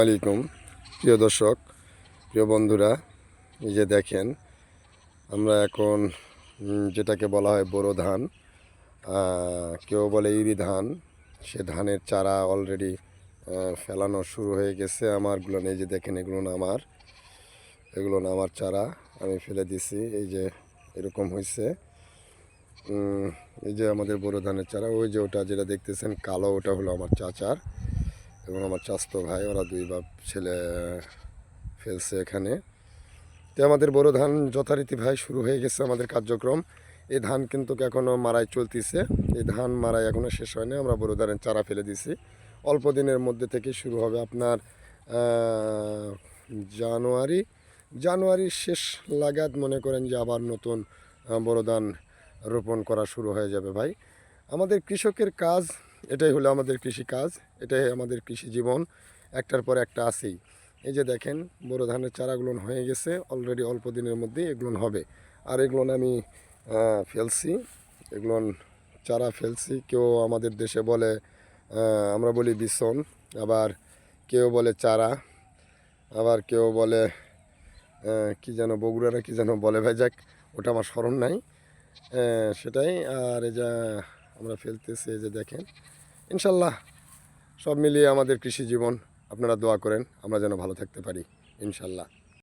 আলাইকুম প্রিয় দর্শক, প্রিয় বন্ধুরা, এই যে দেখেন আমরা এখন যেটাকে বলা হয় বোরো ধান, কেউ বলে ইরি ধান, সে ধানের চারা অলরেডি ফেলানো শুরু হয়ে গেছে। আমারগুলো এই যে দেখেন এগুলো আমার চারা আমি ফেলে দিছি। এই যে এরকম হয়েছে। এই যে আমাদের বোরো ধানের চারা, ওই যে ওটা যেটা দেখতেছেন কালো, ওটা হলো আমার চাচার এবং আমার চাচাতো ভাই, ওরা দুই বাপ ছেলে ফেলছে এখানে। তো আমাদের বোরো ধান যথারীতি ভাই শুরু হয়ে গেছে আমাদের কার্যক্রম। এই ধান কিন্তু এখনও মারাই চলতেছে, এই ধান মারাই এখনও শেষ হয়নি। আমরা বোরো ধানের চারা ফেলে দিছি, অল্প দিনের মধ্যে থেকে শুরু হবে আপনার জানুয়ারির শেষ লাগাত মনে করেন যে আবার নতুন বোরো ধান রোপণ করা শুরু হয়ে যাবে ভাই। আমাদের কৃষকের কাজ এটাই হলো আমাদের কৃষি কাজ, এটাই আমাদের কৃষি জীবন, একটার পর একটা আছেই। এই যে দেখেন বোরো ধানের চারাগুলো হয়ে গেছে অলরেডি, অল্প দিনের মধ্যে এগুলো হবে। আর এগুলো আমি ফেলছি, এগুলো চারা ফেলছি। কেউ আমাদের দেশে বলে, আমরা বলি বিছন, আবার কেউ বলে চারা, আবার কেউ বলে কি যেন বগুড়ারা কি যেন বলে ভাই, যাক ওটা আমার স্মরণ নাই। সেটাই। আর এই যা আমরা ফেলতেছি, এই যে দেখেন ইনশাল্লাহ সব মিলিয়ে আমাদের কৃষি জীবন, আপনারা দোয়া করেন আমরা যেন ভালো থাকতে পারি ইনশাল্লাহ।